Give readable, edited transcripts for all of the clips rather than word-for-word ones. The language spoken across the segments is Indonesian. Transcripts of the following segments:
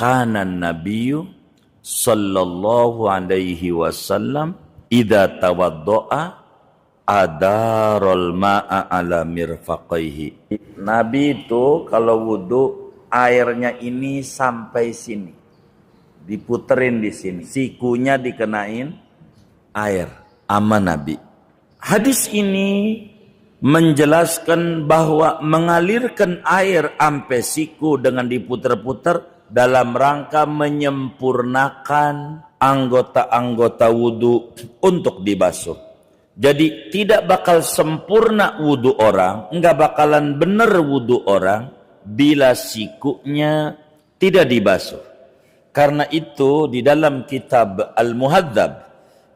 kana nabiyyu sallallahu alaihi wasallam idza tawaddo'a adarul ma'a ala mirfaqaihi. Nabi itu kalau wudu airnya ini sampai sini, diputerin di sini, sikunya dikenain air, aman Nabi. Hadis ini menjelaskan bahwa mengalirkan air sampai siku dengan diputer-puter dalam rangka menyempurnakan anggota-anggota wudu untuk dibasuh. Jadi tidak bakal sempurna wudu orang, enggak bakalan benar wudu orang bila sikunya tidak dibasuh. Karena itu di dalam kitab Al-Muhadzab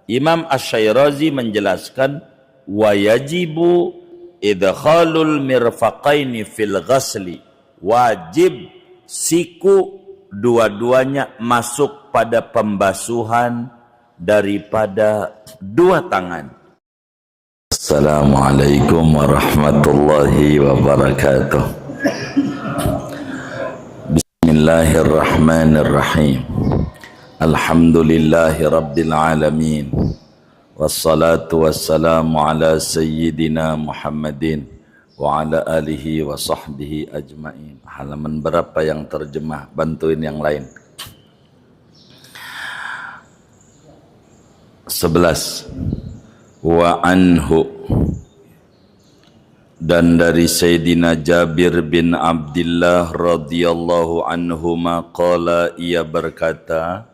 Imam Asy-Syairazi menjelaskan wa yajibu idkhalul mirfaqaini fil ghasli, wajib siku dua-duanya masuk pada pembasuhan daripada dua tangan. Assalamualaikum warahmatullahi wabarakatuh. Bismillahirrahmanirrahim. Alhamdulillahi rabbil alamin. Wassalatu wassalamu ala sayyidina Muhammadin wa ala alihi wa sahbihi ajmain. Halaman berapa yang terjemah? Bantuin yang lain. 11. Wa anhu, dan dari Sayyidina Jabir bin Abdullah radhiyallahu anhuma qala, ia berkata,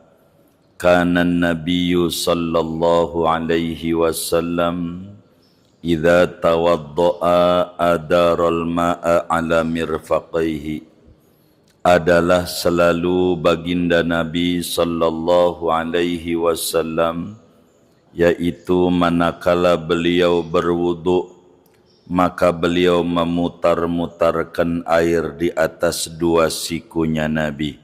kana nabiyyu sallallahu alaihi wasallam idza tawaddaa adarul ma'a ala mirfaqaihi, adalah selalu baginda Nabi sallallahu alaihi wasallam, yaitu manakala beliau berwudu maka beliau memutar-mutarkan air di atas dua sikunya Nabi.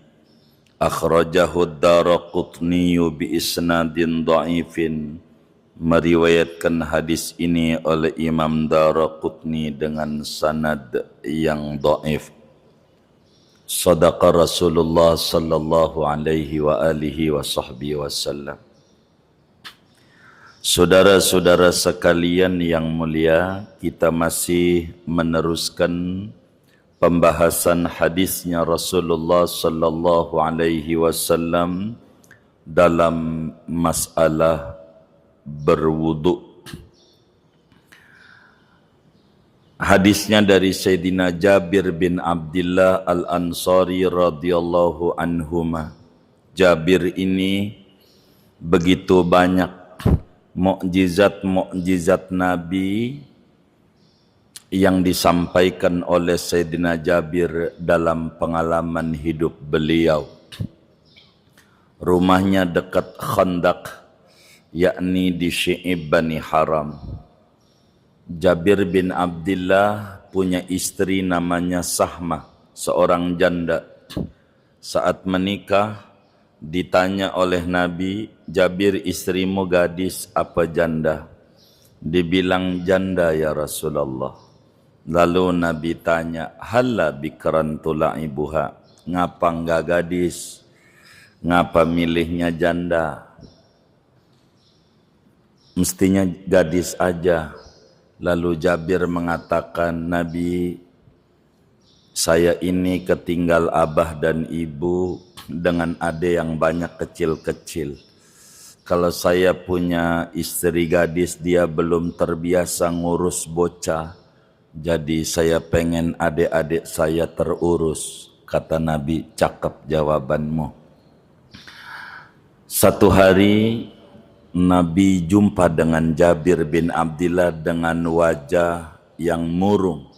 Akhrajahu ad-Daraqutni bi isnadin dha'ifin, meriwayatkan hadis ini oleh Imam Daraqutni dengan sanad yang dha'if. Sadaqa Rasulullah sallallahu alaihi wa alihi wa sahbihi wasallam. Saudara-saudara sekalian yang mulia, kita masih meneruskan pembahasan hadisnya Rasulullah sallallahu alaihi wasallam dalam masalah berwudu. Hadisnya dari Sayyidina Jabir bin Abdullah Al-Ansari radhiyallahu anhuma. Jabir ini begitu banyak mukjizat-mukjizat Nabi yang disampaikan oleh Sayyidina Jabir dalam pengalaman hidup beliau. Rumahnya dekat Khandaq, yakni di Syi'ib Bani Haram. Jabir bin Abdullah punya istri namanya Sahmah, seorang janda. Saat menikah ditanya oleh Nabi, Jabir, istrimu gadis apa janda? Dibilang janda ya Rasulullah. Lalu Nabi tanya, halla bikran tula'ibuha, ngapa enggak gadis? Ngapa milihnya janda? Mestinya gadis aja. Lalu Jabir mengatakan, Nabi, saya ini ketinggal abah dan ibu dengan adik yang banyak kecil-kecil. Kalau saya punya istri gadis, dia belum terbiasa ngurus bocah. Jadi saya pengen adik-adik saya terurus. Kata Nabi, cakep jawabanmu. Satu hari Nabi jumpa dengan Jabir bin Abdullah dengan wajah yang murung.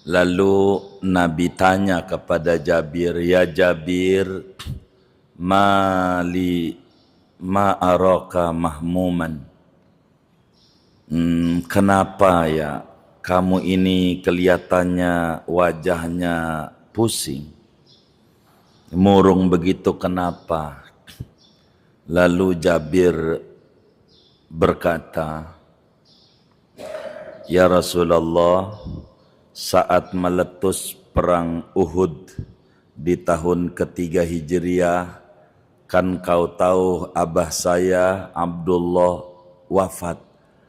Lalu Nabi tanya kepada Jabir, ya Jabir, ma araka mahmuman. Kenapa ya kamu ini kelihatannya wajahnya pusing, murung begitu, kenapa? Lalu Jabir berkata, ya Rasulullah, saat meletus perang Uhud di tahun ketiga Hijriah. Kan kau tahu abah saya Abdullah wafat.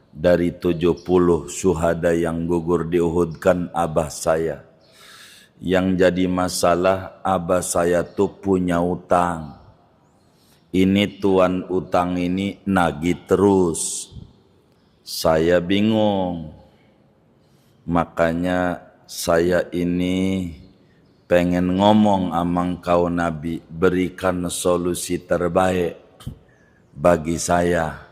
Dari 70 syuhada yang gugur di Uhud kan abah saya. Yang jadi masalah abah saya tuh punya utang. Ini tuan utang ini nagih terus. Saya bingung. Makanya saya ini pengen ngomong amang kau Nabi, berikan solusi terbaik bagi saya.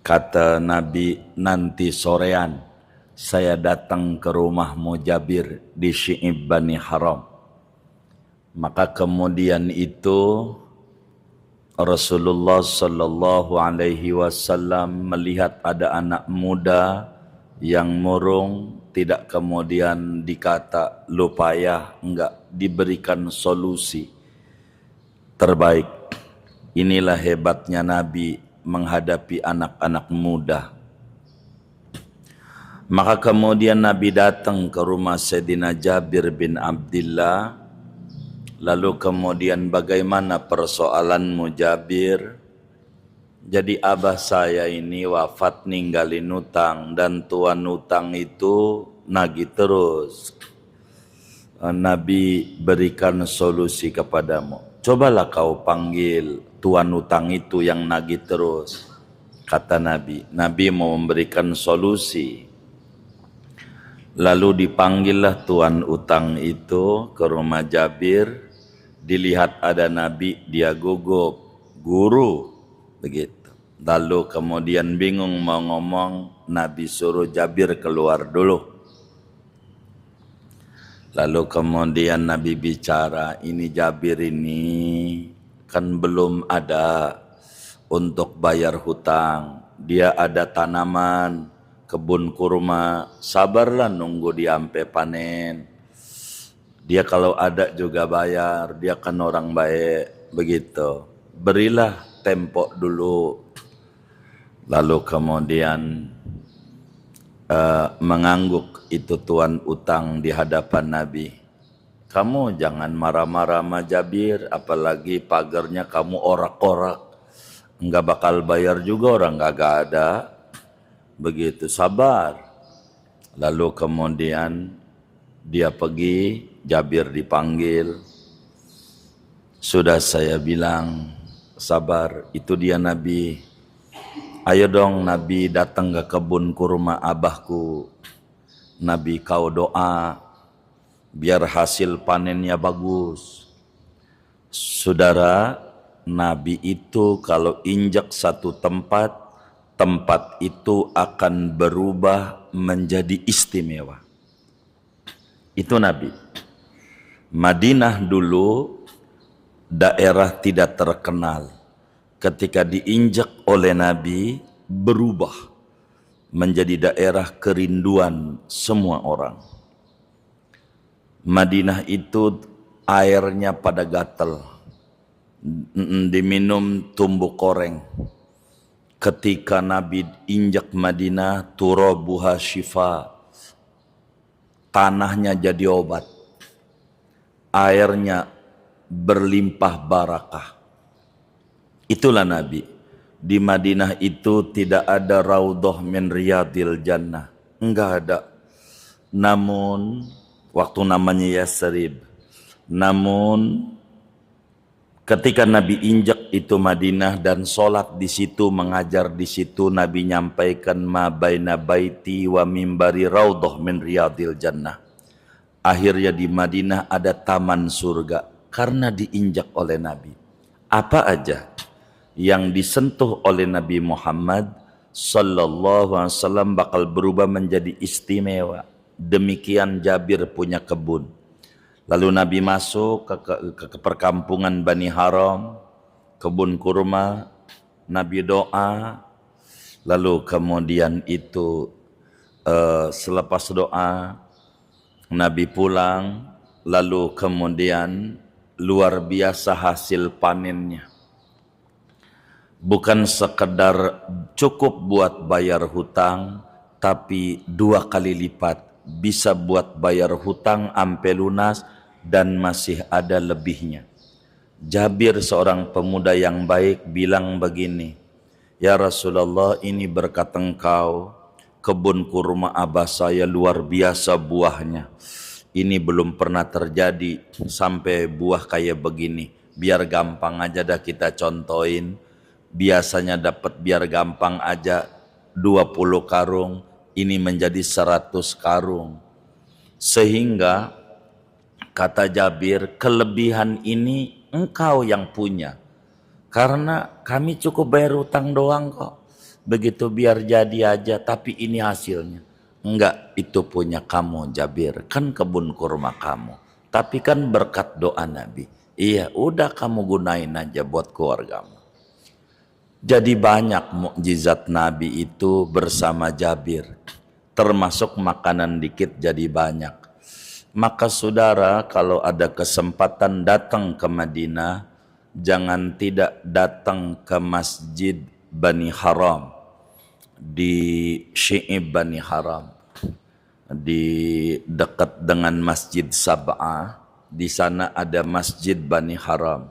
Kata Nabi, nanti sorean saya datang ke rumahmu Jabir di Syi'ib Bani Haram. Maka kemudian itu Rasulullah sallallahu alaihi wasallam melihat ada anak muda yang murung, tidak kemudian dikata lu payah, enggak, diberikan solusi terbaik. Inilah hebatnya Nabi menghadapi anak-anak muda. Maka kemudian Nabi datang ke rumah Sayyidina Jabir bin Abdullah. Lalu kemudian bagaimana persoalanmu Jabir? Jadi abah saya ini wafat ninggalin utang dan tuan utang itu nagih terus. Nabi berikan solusi kepadamu. Cobalah kau panggil tuan utang itu yang nagih terus. Kata Nabi. Nabi mau memberikan solusi. Lalu dipanggillah tuan utang itu ke rumah Jabir. Dilihat ada Nabi, dia gugup. Guru. Begitu. Lalu kemudian bingung mau ngomong, Nabi suruh Jabir keluar dulu. Lalu kemudian Nabi bicara, ini Jabir ini kan belum ada untuk bayar hutang. Dia ada tanaman, kebun kurma, sabarlah nunggu dia sampai panen. Dia kalau ada juga bayar, dia kan orang baik, begitu. Berilah tempo dulu. Lalu kemudian mengangguk itu tuan utang di hadapan Nabi. Kamu jangan marah-marah sama Jabir, apalagi pagarnya kamu orak-orak. Enggak bakal bayar juga orang gak ada. Begitu, sabar. Lalu kemudian dia pergi, Jabir dipanggil. Sudah saya bilang, sabar, itu dia Nabi. Ayo dong Nabi datang ke kebun kurma abahku. Nabi kau doa biar hasil panennya bagus. Saudara, Nabi itu kalau injak satu tempat, tempat itu akan berubah menjadi istimewa. Itu Nabi. Madinah dulu daerah tidak terkenal. Ketika diinjak oleh Nabi, berubah menjadi daerah kerinduan semua orang. Madinah itu airnya pada gatal, diminum tumbuh koreng. Ketika Nabi injak Madinah, turabuha syifa, tanahnya jadi obat, airnya berlimpah barakah. Itulah Nabi. Di Madinah itu tidak ada raudhah min riyadil jannah. Enggak ada. Namun, waktu namanya Yasrib. Namun, ketika Nabi injak itu Madinah dan sholat di situ, mengajar di situ, Nabi nyampaikan ma baina baiti wa mimbari raudhah min riyadil jannah. Akhirnya di Madinah ada taman surga karena diinjak oleh Nabi. Apa aja yang disentuh oleh Nabi Muhammad sallallahu alaihi wasallam bakal berubah menjadi istimewa. Demikian Jabir punya kebun. Lalu Nabi masuk ke perkampungan Bani Haram, kebun kurma, Nabi doa. Lalu kemudian itu selepas doa Nabi pulang, lalu kemudian luar biasa hasil panennya. Bukan sekedar cukup buat bayar hutang, tapi 2 kali lipat. Bisa buat bayar hutang ampe lunas, dan masih ada lebihnya. Jabir seorang pemuda yang baik bilang begini, "Ya Rasulullah, ini berkat engkau, kebun kurma abah saya luar biasa buahnya. Ini belum pernah terjadi sampai buah kayak begini. Biar gampang aja dah kita contohin. Biasanya dapat biar gampang aja 20 karung, ini menjadi 100 karung. Sehingga kata Jabir, kelebihan ini engkau yang punya. Karena kami cukup bayar utang doang kok. Begitu biar jadi aja, tapi ini hasilnya." "Enggak, itu punya kamu Jabir, kan kebun kurma kamu. Tapi kan berkat doa Nabi." "Iya, udah kamu gunain aja buat keluargamu." Jadi banyak mukjizat Nabi itu bersama Jabir. Termasuk makanan dikit jadi banyak. Maka saudara, kalau ada kesempatan datang ke Madinah, jangan tidak datang ke Masjid Bani Haram, di Syi'ib Bani Haram, di dekat dengan Masjid Sab'ah. Di sana ada Masjid Bani Haram,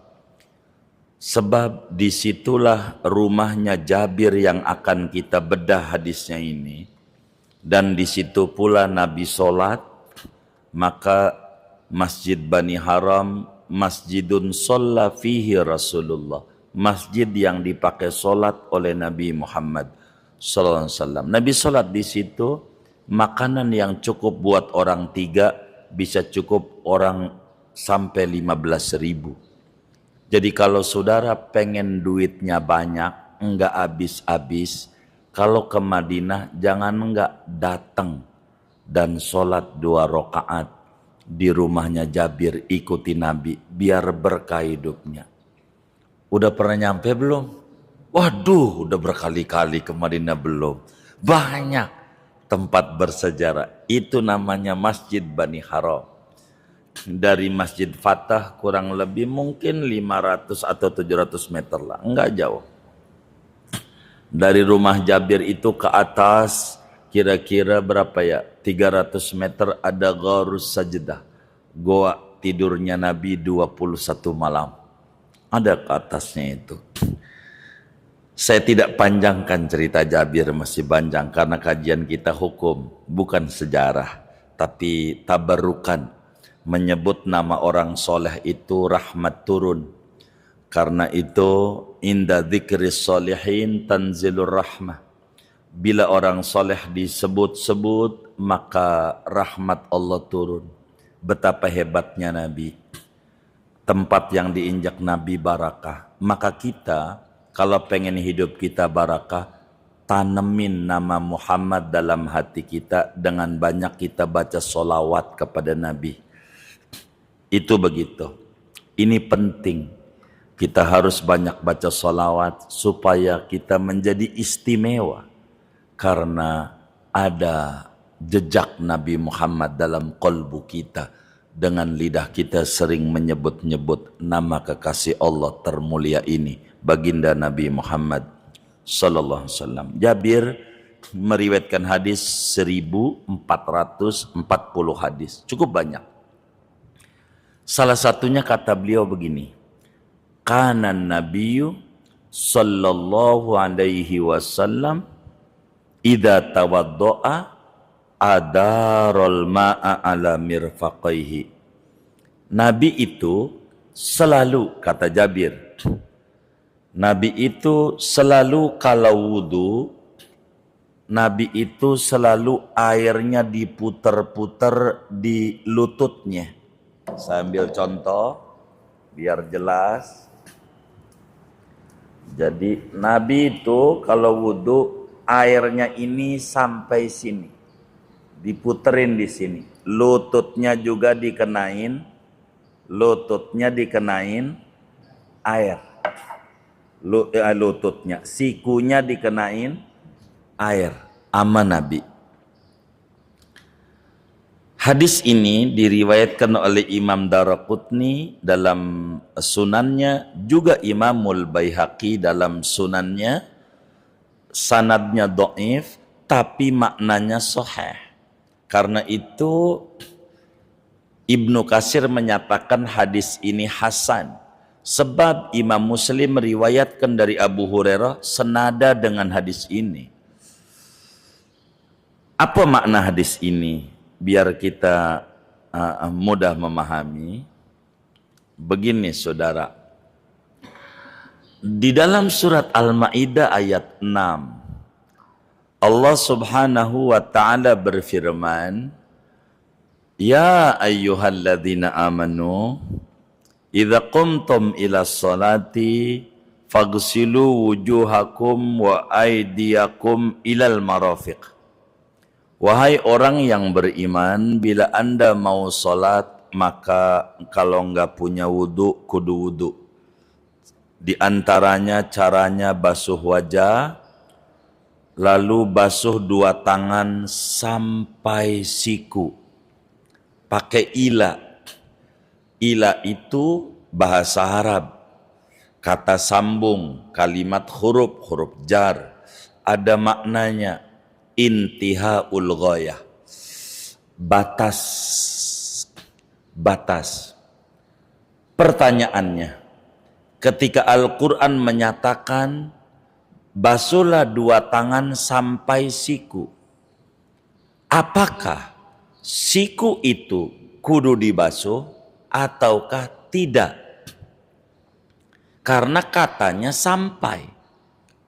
sebab disitulah rumahnya Jabir yang akan kita bedah hadisnya ini, dan di situ pula Nabi sholat. Maka Masjid Bani Haram masjidun sholla fihi Rasulullah, masjid yang dipakai sholat oleh Nabi Muhammad sallallahu alaihi wasallam. Nabi sholat di situ, makanan yang cukup buat orang 3 bisa cukup orang sampai 15.000. Jadi kalau saudara pengen duitnya banyak, enggak habis-habis, kalau ke Madinah jangan enggak datang dan sholat 2 rakaat di rumahnya Jabir, ikuti Nabi biar berkah hidupnya. Udah pernah nyampe belum? Waduh, udah berkali-kali ke Madinah belum. Banyak tempat bersejarah. Itu namanya Masjid Bani Haram. Dari Masjid Fatah kurang lebih mungkin 500 atau 700 meter lah, enggak jauh. Dari rumah Jabir itu ke atas kira-kira berapa ya? 300 meter ada Gharus Sajdah, goa tidurnya Nabi 21 malam. Ada ke atasnya itu. Saya tidak panjangkan cerita Jabir, masih panjang karena kajian kita hukum, bukan sejarah, tapi tabarukan. Menyebut nama orang soleh itu rahmat turun. Karena itu inda dzikris solihin tanzilur rahmah. Bila orang soleh disebut-sebut, maka rahmat Allah turun. Betapa hebatnya Nabi. Tempat yang diinjak Nabi barakah. Maka kita kalau pengen hidup kita barakah, tanemin nama Muhammad dalam hati kita dengan banyak kita baca sholawat kepada Nabi. Itu begitu. Ini penting. Kita harus banyak baca sholawat supaya kita menjadi istimewa. Karena ada jejak Nabi Muhammad dalam kolbu kita. Dengan lidah kita sering menyebut-nyebut nama kekasih Allah termulia ini, baginda Nabi Muhammad sallallahu alaihi wasallam. Jabir meriwayatkan hadis 1440 hadis, cukup banyak. Salah satunya kata beliau begini, kanan Nabiyyu sallallahu alaihi wasallam idza tawaddo'a adarul ma'a ala mirfaqaihi. Nabi itu selalu, kata Jabir, Nabi itu selalu kalau wudu, Nabi itu selalu airnya diputer-puter di lututnya. Saya ambil contoh biar jelas. Jadi Nabi itu kalau wudu airnya ini sampai sini, diputerin di sini, lututnya juga dikenain, air, lututnya, sikunya dikenain air, ama Nabi. Hadis ini diriwayatkan oleh Imam Daraqutni dalam sunannya, juga Imamul Baihaqi dalam sunannya. Sanadnya dhaif tapi maknanya sahih. Karena itu Ibnu Katsir menyatakan hadis ini hasan, sebab Imam Muslim meriwayatkan dari Abu Hurairah senada dengan hadis ini. Apa makna hadis ini? Biar kita mudah memahami. Begini saudara, di dalam surat Al-Maidah ayat 6, Allah Subhanahu wa taala berfirman, "Ya ayyuhalladzina amanu idza qumtum ila sholati faghsilu wujuhakum wa aydiyakum ilal marafiq." Wahai orang yang beriman, bila Anda mau sholat, maka kalau enggak punya wudu, kudu wudu. Di antaranya caranya basuh wajah, lalu basuh dua tangan sampai siku. Pakai ila. Ila itu bahasa Arab. Kata sambung, kalimat huruf jar. Ada maknanya intihaul ghayah. Batas. Pertanyaannya, ketika Al-Quran menyatakan basuhlah dua tangan sampai siku, apakah siku itu kudu dibasuh ataukah tidak? Karena katanya sampai,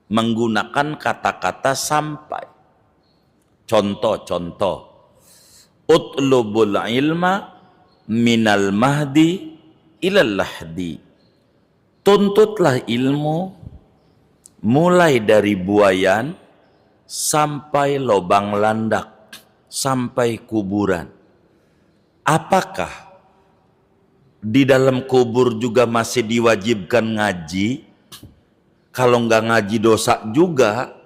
menggunakan kata-kata sampai. Contoh, utlubul ilma minal mahdi ilal lahdi. Tuntutlah ilmu mulai dari buayan sampai lobang landak, sampai kuburan. Apakah di dalam kubur juga masih diwajibkan ngaji? Kalau nggak ngaji dosa juga?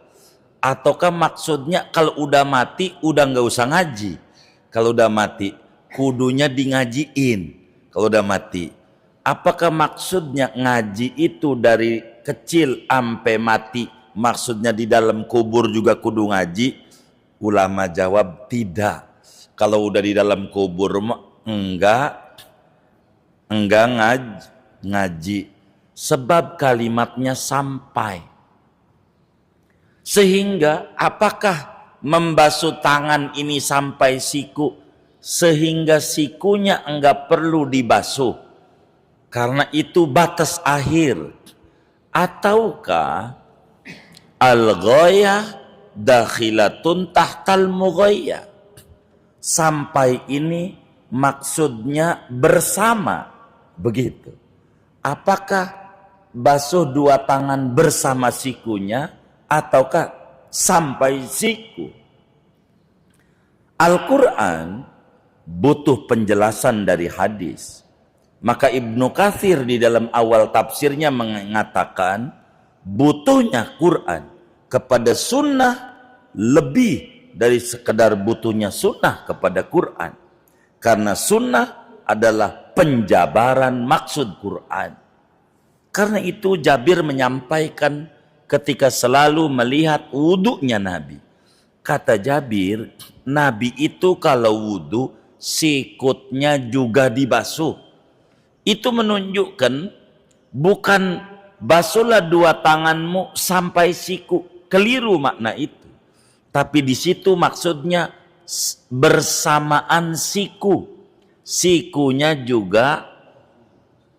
Ataukah maksudnya kalau udah mati udah nggak usah ngaji? Kalau udah mati kudunya di ngajiin. Kalau udah mati, apakah maksudnya ngaji itu dari kecil sampai mati? Maksudnya di dalam kubur juga kudu ngaji? Ulama jawab tidak. Kalau udah di dalam kubur enggak ngaji. Sebab kalimatnya sampai. Sehingga apakah membasuh tangan ini sampai siku sehingga sikunya enggak perlu dibasuh karena itu batas akhir, ataukah al-ghayah dakhilatun tahtal mughayyah, sampai ini maksudnya bersama, begitu? Apakah basuh dua tangan bersama sikunya ataukah sampai siku? Al-Quran butuh penjelasan dari hadis. Maka Ibnu Katsir di dalam awal tafsirnya mengatakan butuhnya Quran kepada sunnah lebih dari sekedar butuhnya sunnah kepada Quran. Karena sunnah adalah penjabaran maksud Quran. Karena itu Jabir menyampaikan ketika selalu melihat wudunya Nabi. Kata Jabir, Nabi itu kalau wudu sikutnya juga dibasuh. Itu menunjukkan bukan basuhlah dua tanganmu sampai siku. Keliru makna itu. Tapi di situ maksudnya bersamaan siku. Sikunya juga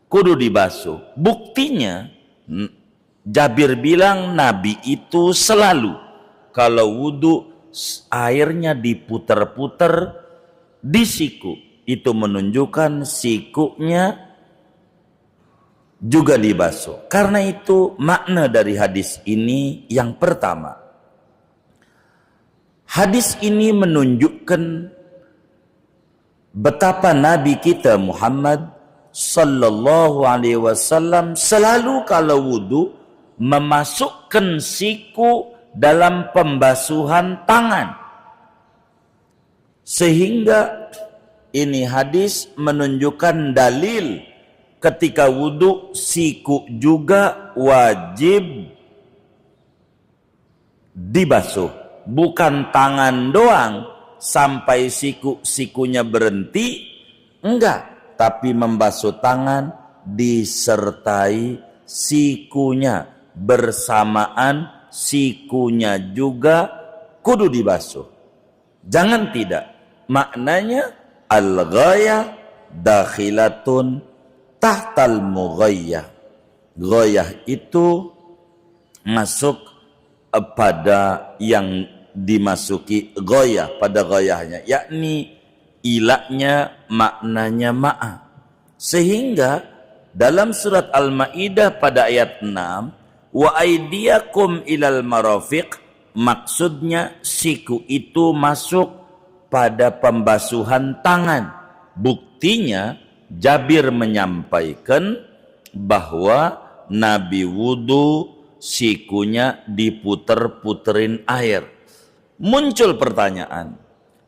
kudu dibasuh. Buktinya Jabir bilang Nabi itu selalu kalau wudu airnya diputer-puter di siku. Itu menunjukkan sikunya juga dibasuh. Karena itu makna dari hadis ini yang pertama. Hadis ini menunjukkan betapa Nabi kita Muhammad sallallahu alaihi wasallam selalu kalau wudu memasukkan siku dalam pembasuhan tangan. Sehingga ini hadis menunjukkan dalil ketika wudu siku juga wajib dibasuh. Bukan tangan doang sampai sikunya berhenti, Enggak, tapi membasuh tangan disertai sikunya, bersamaan sikunya juga kudu dibasuh. Jangan tidak. Maknanya al-ghayah dakhilatun tahtal mughayyah. Ghayah itu masuk pada yang dimasuki ghayah, pada ghayahnya, yakni ilahnya maknanya ma'a. Sehingga dalam surat Al-Maidah pada ayat 6, wa aydiyakum ilal marafiq, maksudnya siku itu masuk pada pembasuhan tangan. Buktinya Jabir menyampaikan bahwa Nabi wudu sikunya diputer-puterin air. Muncul pertanyaan,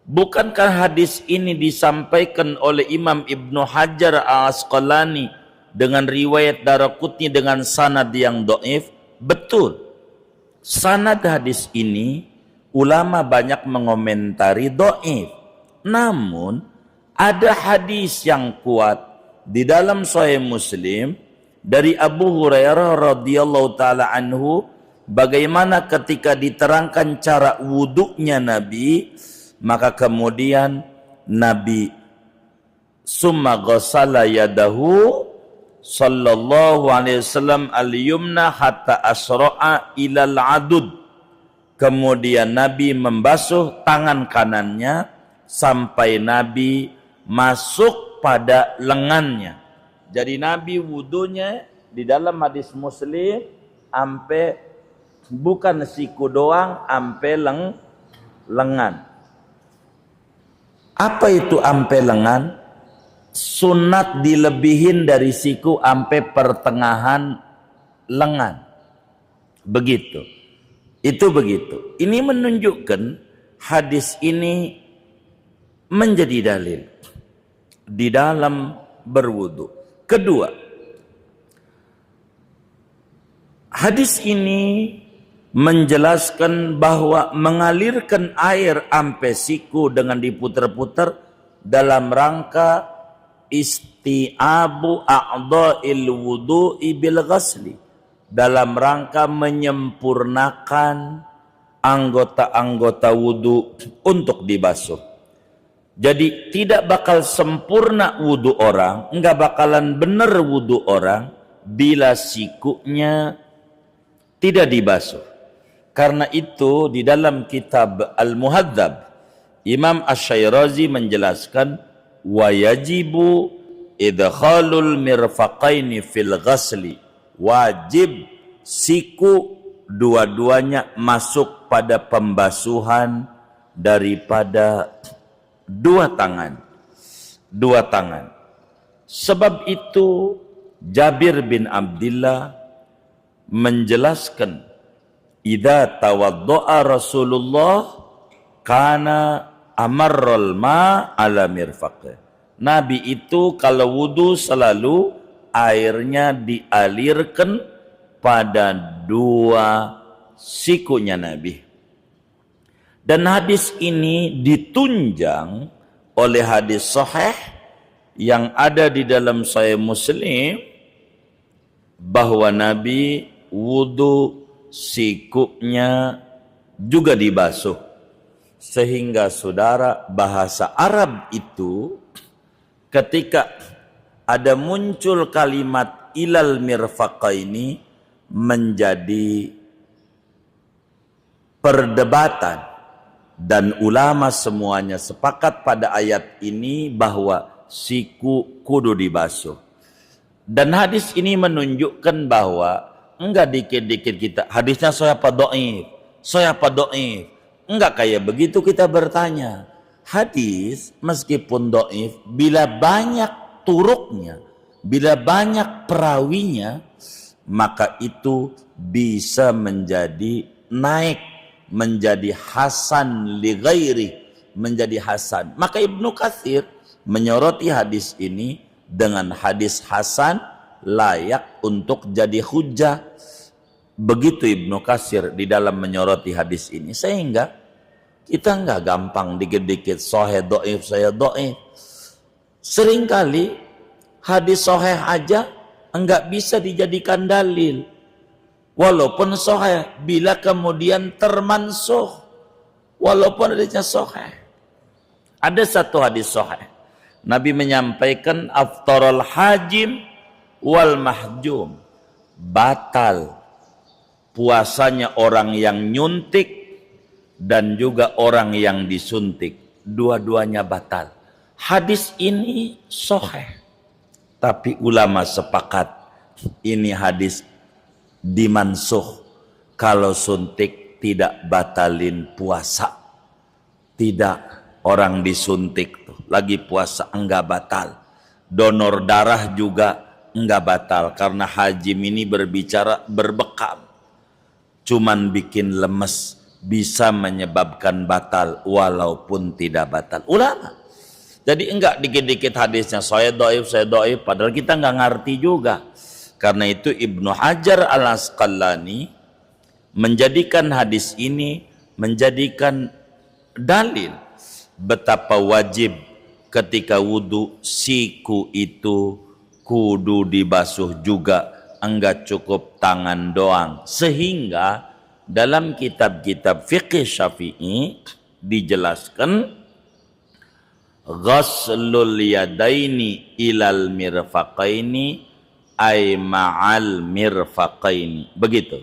bukankah hadis ini disampaikan oleh Imam Ibnu Hajar Al-Asqalani dengan riwayat Daraqutni dengan sanad yang dhaif? Betul. Sanad hadis ini ulama banyak mengomentari dhaif. Namun ada hadis yang kuat di dalam Sahih Muslim dari Abu Hurairah radhiyallahu taala anhu, bagaimana ketika diterangkan cara wudunya Nabi, maka kemudian Nabi summa ghassala yadahu sallallahu alaihi wasallam al-yumna hatta asra'a ilal adud. Kemudian Nabi membasuh tangan kanannya sampai Nabi masuk pada lengannya. Jadi Nabi wudunya di dalam hadis Muslim ampe bukan siku doang, ampe lengan. Apa itu ampe lengan? Sunat dilebihin dari siku ampe pertengahan lengan. Begitu. Itu begitu. Ini menunjukkan hadis ini menjadi dalil di dalam berwudu. Kedua, hadis ini menjelaskan bahwa mengalirkan air ampe siku dengan diputer-puter dalam rangka isti'abu a'dha'il wudu'i bil ghasli, dalam rangka menyempurnakan anggota-anggota wudu untuk dibasuh. Jadi tidak bakal sempurna wudu orang, enggak bakalan benar wudu orang bila sikunya tidak dibasuh. Karena itu di dalam kitab Al-Muhadzab, Imam Asy-Syairazi menjelaskan wa yajibu idkhalul mirfaqaini fil ghasli, wajib siku dua-duanya masuk pada pembasuhan daripada dua tangan. Sebab itu Jabir bin Abdullah menjelaskan, idza tawaddo'a Rasulullah kana amarral ma ala mirfaqih. Nabi itu kalau wudu selalu airnya dialirkan pada dua sikunya Nabi. Dan hadis ini ditunjang oleh hadis sahih yang ada di dalam Sahih Muslim bahwa Nabi wudu sikunya juga dibasuh. Sehingga saudara, bahasa Arab itu ketika ada muncul kalimat ilal mirfaqaini menjadi perdebatan. Dan ulama semuanya sepakat pada ayat ini bahwa siku kudu dibasuh. Dan hadis ini menunjukkan bahwa enggak dikit-dikit kita hadisnya siapa dhaif. Enggak kayak begitu kita bertanya. Hadis meskipun dhaif, bila banyak turuknya, bila banyak perawinya, maka itu bisa menjadi naik, menjadi hasan li ghairi, menjadi hasan. Maka Ibnu Katsir menyoroti hadis ini dengan hadis hasan layak untuk jadi hujjah. Begitu Ibnu Katsir di dalam menyoroti hadis ini. Sehingga kita enggak gampang dikit-dikit sahih dhaif, saya dhaif. Seringkali hadis sahih aja enggak bisa dijadikan dalil. Walaupun sahih, bila kemudian termansuh, walaupun hadisnya sahih. Ada satu hadis sahih. Nabi menyampaikan aftarul hajim wal mahjum. Batal puasanya orang yang nyuntik dan juga orang yang disuntik. Dua-duanya batal. Hadis ini sahih. Tapi ulama sepakat ini hadis dimansuh. Kalau suntik tidak batalin puasa. Tidak, orang disuntik tuh lagi puasa enggak batal. Donor darah juga enggak batal karena hajim ini berbicara berbekam. Cuman bikin lemes, bisa menyebabkan batal walaupun tidak batal. Ulama. Jadi enggak dikit-dikit hadisnya saya dhaif, padahal kita enggak ngerti juga. Karena itu Ibnu Hajar Al-Asqalani menjadikan hadis ini menjadikan dalil betapa wajib ketika wudu siku itu kudu dibasuh juga, enggak cukup tangan doang. Sehingga dalam kitab-kitab fiqih Syafi'i dijelaskan ghaslul yadaini ilal mirfaqaini ay ma'al mirfaqaini. Begitu.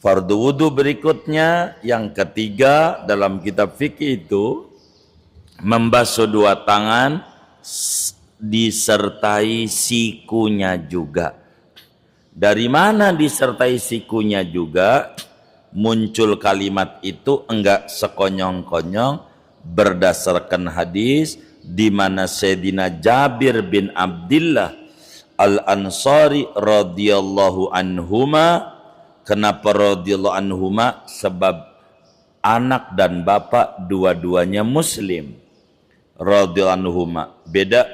Fardu wudu berikutnya yang ketiga dalam kitab fikih itu membasuh dua tangan disertai sikunya juga. Dari mana disertai sikunya juga? Muncul kalimat itu enggak sekonyong-konyong berdasarkan hadis di mana Sayyidina Jabir bin Abdullah Al-Ansari radhiyallahu anhuma. Kenapa radhiyallahu anhuma? Sebab anak dan bapak dua-duanya muslim. Radhiyallahu anhuma. Beda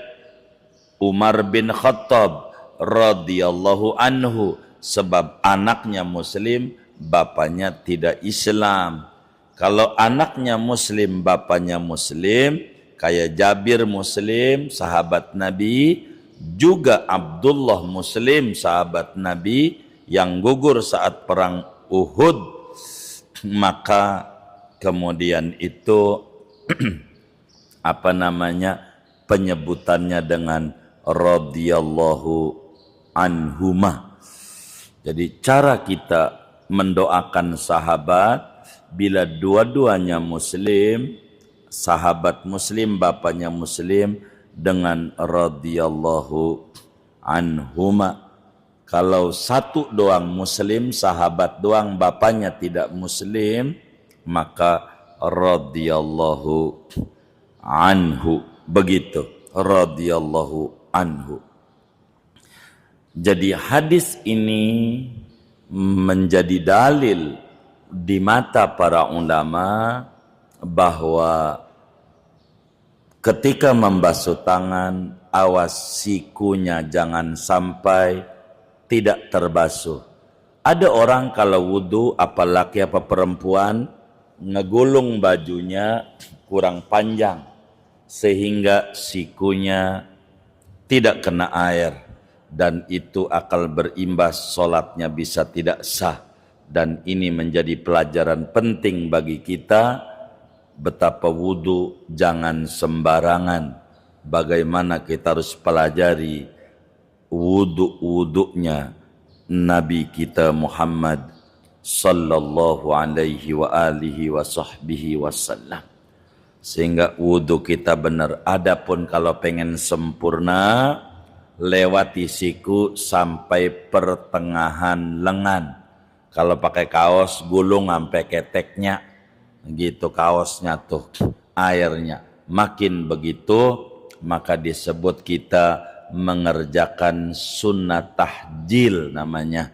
Umar bin Khattab radhiyallahu anhu, sebab anaknya muslim, bapaknya tidak Islam. Kalau anaknya muslim, bapaknya muslim, kayak Jabir muslim, sahabat Nabi, juga Abdullah muslim, sahabat Nabi yang gugur saat perang Uhud, maka kemudian itu apa namanya penyebutannya dengan radhiyallahu anhuma. Jadi cara kita mendoakan sahabat bila dua-duanya muslim, sahabat muslim, bapaknya muslim, dengan radhiyallahu anhuma. Kalau satu doang muslim, sahabat doang, bapaknya tidak muslim, maka radhiyallahu anhu. Begitu, radhiyallahu anhu. Jadi hadis ini menjadi dalil di mata para ulama bahwa ketika membasuh tangan, awas sikunya jangan sampai tidak terbasuh. Ada orang kalau wudu, apa laki apa perempuan, ngegulung bajunya kurang panjang sehingga sikunya tidak kena air, dan itu akan berimbas solatnya bisa tidak sah. Dan ini menjadi pelajaran penting bagi kita betapa wudu jangan sembarangan. Bagaimana kita harus pelajari wudu-wudunya Nabi kita Muhammad sallallahu alaihi wa alihi wa sahbihi wasallam, sehingga wudu kita benar. Adapun kalau pengen sempurna, lewati siku sampai pertengahan lengan. Kalau pakai kaos gulung sampai keteknya gitu, kaosnya tuh airnya. Makin begitu maka disebut kita mengerjakan sunnah tahjil, namanya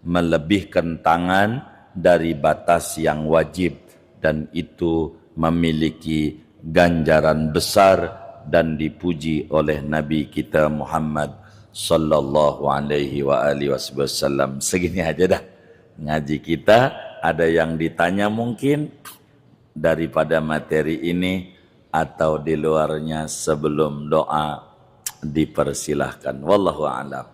melebihkan tangan dari batas yang wajib, dan itu memiliki ganjaran besar dan dipuji oleh Nabi kita Muhammad sallallahu alaihi wa alihi wasallam. Segini aja dah ngaji kita. Ada yang ditanya mungkin daripada materi ini, atau di luarnya sebelum doa dipersilahkan. Wallahu a'lam.